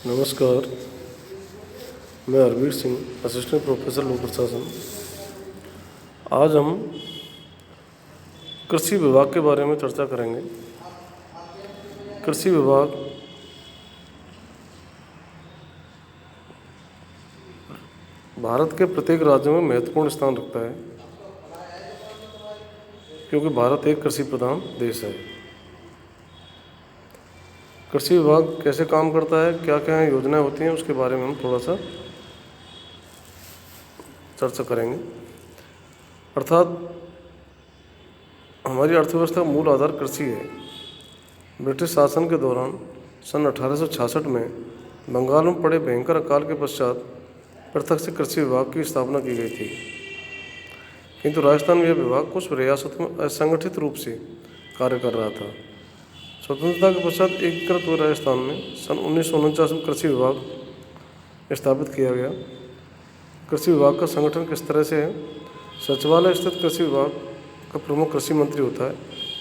नमस्कार। मैं Harvir Singh, assistant professor लोक प्रशासन। आज हम कृषि विभाग के बारे में चर्चा करेंगे। कृषि विभाग भारत के प्रत्येक राज्य में महत्वपूर्ण स्थान रखता है, क्योंकि भारत एक कृषि प्रधान देश है। कृषि विभाग कैसे काम करता है, क्या क्या योजनाएं होती हैं, उसके बारे में हम थोड़ा सा चर्चा करेंगे। अर्थात हमारी अर्थव्यवस्था का मूल आधार कृषि है। ब्रिटिश शासन के दौरान सन 1866 में बंगाल में पड़े भयंकर अकाल के पश्चात पृथक से कृषि विभाग की स्थापना की गई थी, किंतु राजस्थान में यह विभाग कुछ रियासतों में असंगठित रूप से कार्य कर रहा था। स्वतंत्रता के पश्चात एकीकृत हुए राजस्थान में सन 1949 में कृषि विभाग स्थापित किया गया। कृषि विभाग का संगठन किस तरह से है? सचिवालय स्थित कृषि विभाग का प्रमुख कृषि मंत्री होता है,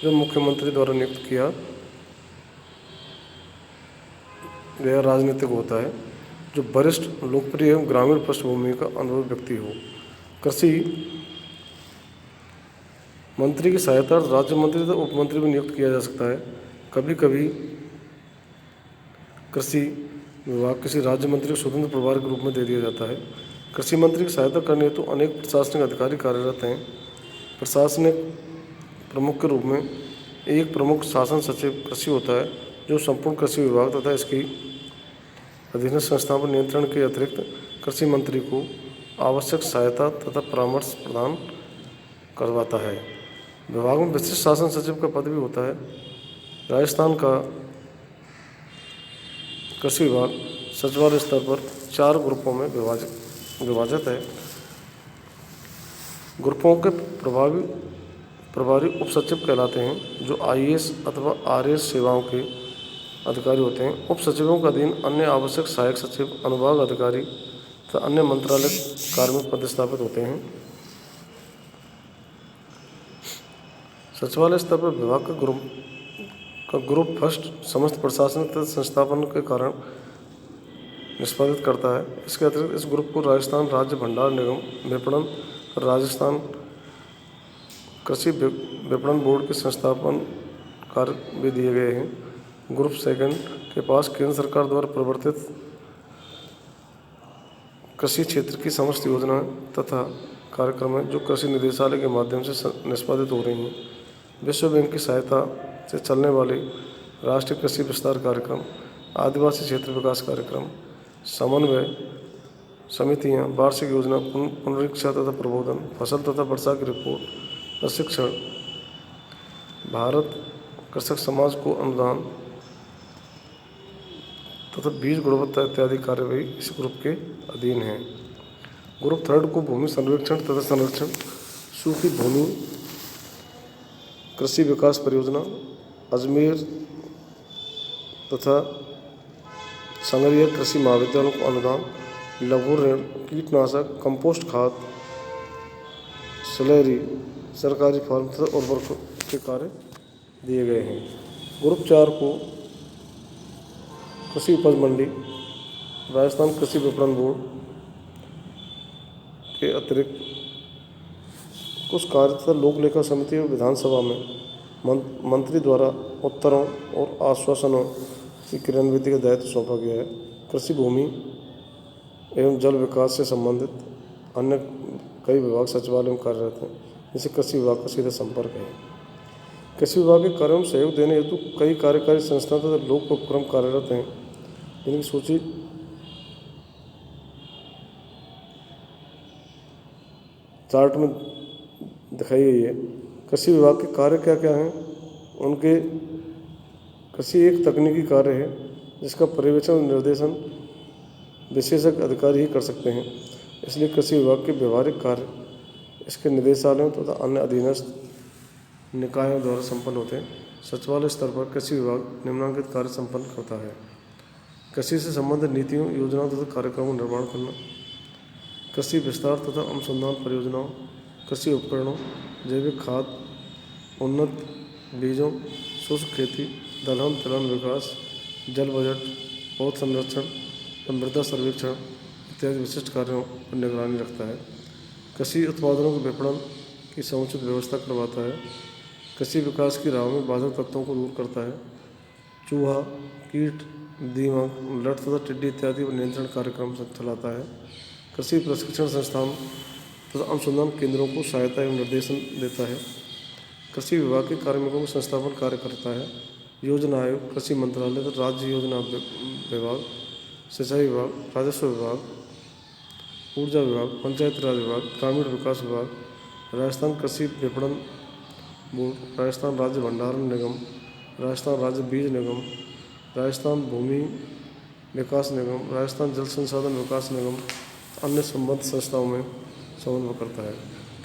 जो मुख्यमंत्री द्वारा नियुक्त किया गया राजनीतिक होता है, जो वरिष्ठ, लोकप्रिय एवं ग्रामीण पृष्ठभूमि का अनुभवी व्यक्ति हो। कृषि मंत्री की सहायता राज्य मंत्री तथा उप मंत्री भी नियुक्त किया जा सकता है। कभी कभी कृषि विभाग किसी राज्य मंत्री को स्वतंत्र प्रभार के रूप में दे दिया जाता है। कृषि मंत्री की सहायता करने हेतु अनेक प्रशासनिक अधिकारी कार्यरत हैं। प्रशासनिक प्रमुख के रूप में एक प्रमुख शासन सचिव कृषि होता है, जो संपूर्ण कृषि विभाग तथा इसकी अधीनस्थ संस्थाओं पर नियंत्रण के अतिरिक्त कृषि मंत्री को आवश्यक सहायता तथा परामर्श प्रदान करवाता है। विभाग में विशिष्ट शासन सचिव का पद भी होता है। राजस्थान का कृषि विभाग सचिवालय स्तर पर 4 ग्रुपों में विभाजित है। ग्रुपों के प्रभारी उप सचिव कहलाते हैं, जो आईएएस अथवा आरएएस सेवाओं के अधिकारी होते हैं। उप सचिवों के अधीन अन्य आवश्यक सहायक सचिव, अनुभाग अधिकारी तथा अन्य मंत्रालय कार्य में पदस्थापित होते हैं। सचिवालय स्तर पर विभाग का ग्रुप फर्स्ट समस्त प्रशासनिक तथा संस्थापन के कारण निष्पादित करता है। इसके अतिरिक्त इस ग्रुप को राजस्थान राज्य भंडार निगम विपणन, राजस्थान कृषि विपणन बोर्ड के संस्थापन कार्य भी दिए गए हैं। ग्रुप सेकंड के पास केंद्र सरकार द्वारा प्रवर्तित कृषि क्षेत्र की समस्त योजनाएं तथा कार्यक्रम हैं, जो कृषि निदेशालय के माध्यम से निष्पादित हो रही हैं। विश्व बैंक की सहायता से चलने वाले राष्ट्रीय कृषि विस्तार कार्यक्रम, आदिवासी क्षेत्र विकास कार्यक्रम, समन्वय समितियां, वार्षिक योजना, पुनरीक्षा तथा प्रबोधन, फसल तथा वर्षा की रिपोर्ट, प्रशिक्षण, भारत कृषक समाज को अनुदान तथा बीज गुणवत्ता इत्यादि कार्यवाही इस ग्रुप के अधीन है। ग्रुप थर्ड को भूमि सर्वेक्षण तथा संरक्षण, सूखी भूमि कृषि विकास परियोजना, अजमेर तथा संगरिया कृषि महाविद्यालयों को अनुदान, लघु ऋण, कीटनाशक, कंपोस्ट खाद, स्लरी, सरकारी फार्म तथा उर्वरक के कार्य दिए गए हैं। ग्रुप 4 को कृषि उपज मंडी, राजस्थान कृषि विपणन बोर्ड के अतिरिक्त कुछ कार्य तथा लोक लेखा समिति और विधानसभा में मंत्री द्वारा उत्तरों और आश्वासनों की क्रियान्विति का दायित्व सौंपा गया है। कृषि भूमि एवं जल विकास से संबंधित अन्य कई विभाग सचिवालय में कार्यरत हैं, जिससे कृषि विभाग का सीधा संपर्क है। कृषि विभाग के कार्यों में सहयोग देने हेतु कई कार्यकारी संस्थाएं तथा लोक उपक्रम कार्यरत हैं, जिनकी सूची चार्ट में दिखाई गई है। कृषि विभाग के कार्य क्या क्या हैं? उनके कृषि एक तकनीकी कार्य है, जिसका पर्यवेक्षण और निर्देशन विशेषज्ञ अधिकारी ही कर सकते हैं। इसलिए कृषि विभाग के व्यवहारिक कार्य इसके निदेशालयों तथा अन्य अधीनस्थ निकायों द्वारा संपन्न होते हैं। सचिवालय स्तर पर कृषि विभाग निम्नलिखित कार्य संपन्न करता है: कृषि से संबंधित नीतियों, योजनाओं तथा कार्यक्रमों का निर्माण करना, कृषि विस्तार तथा अनुसंधान परियोजनाओं, कृषि उपकरणों, जैविक खाद, उन्नत बीजों, शुष्क खेती, दलहन तिलहन विकास, जल बजट, पौध संरक्षण, व मृदा सर्वेक्षण इत्यादि विशिष्ट कार्यों पर निगरानी रखता है। कृषि उत्पादनों के विपणन की समुचित व्यवस्था करवाता है। कृषि विकास की राह में बाधक तत्वों को दूर करता है। चूहा, कीट, दीमक, लट तथा टिड्डी इत्यादि पर नियंत्रण कार्यक्रम चलाता है। कृषि प्रशिक्षण संस्थान तथा अनुसंधान केंद्रों को सहायता एवं निर्देशन देता है। कृषि विभाग के कार्मिकों को संस्थापन कार्य करता है। योजना आयोग, कृषि मंत्रालय तथा राज्य योजना विभाग, सिंचाई विभाग, राजस्व विभाग, ऊर्जा विभाग, पंचायत राज विभाग, ग्रामीण विकास विभाग, राजस्थान कृषि विपणन बोर्ड, राजस्थान राज्य भंडारण निगम, राजस्थान राज्य बीज निगम, राजस्थान भूमि विकास निगम, राजस्थान जल संसाधन विकास निगम अन्य संबद्ध संस्थाओं में समन्वय करता है।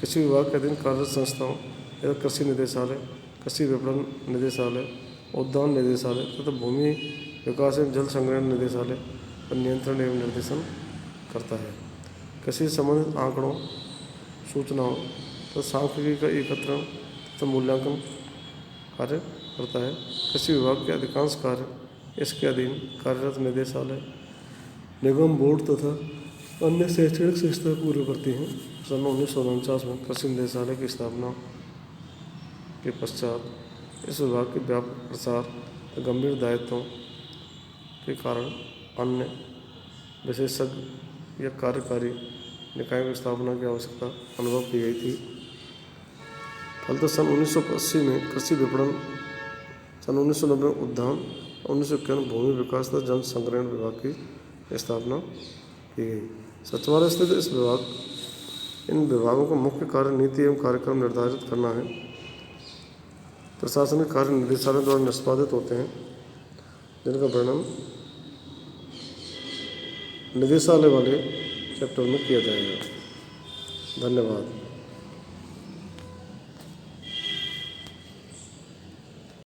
कृषि विभाग के अधीन कार्यरत संस्थाओं यथा कृषि निदेशालय, कृषि विपणन निदेशालय, उद्यान निदेशालय तथा भूमि विकास एवं जल संग्रहण निदेशालय पर नियंत्रण एवं निर्देशन करता है। कृषि से संबंधित आंकड़ों, सूचनाओं तथा सांख्यिकी का एकत्रण तथा मूल्यांकन कार्य करता है। कृषि विभाग के अधिकांश कार्य इसके अधीन कार्यरत निदेशालय, निगम, बोर्ड तथा अन्य शैक्षणिक संस्थाएं पूरी करती हैं। सन 1949 में कृषि निदेशालय की स्थापना के पश्चात इस विभाग के व्यापक प्रसार तथा गंभीर दायित्वों के कारण अन्य विशेषज्ञ या कार्यकारी निकायों की स्थापना की आवश्यकता अनुभव की गई थी। फलतः सन 1980 में कृषि विपणन, सन 1990 में उद्यान, 1991 भूमि विकास तथा जन संग्रहण विभाग की स्थापना की गई। सचिवालय स्थित इन विभागों का मुख्य कार्य नीति एवं कार्यक्रम निर्धारित करना है। प्रशासनिक कार्य निदेशालय द्वारा निष्पादित होते हैं, जिनका वर्णन निदेशालय वाले चैप्टर में किया जाएगा। धन्यवाद।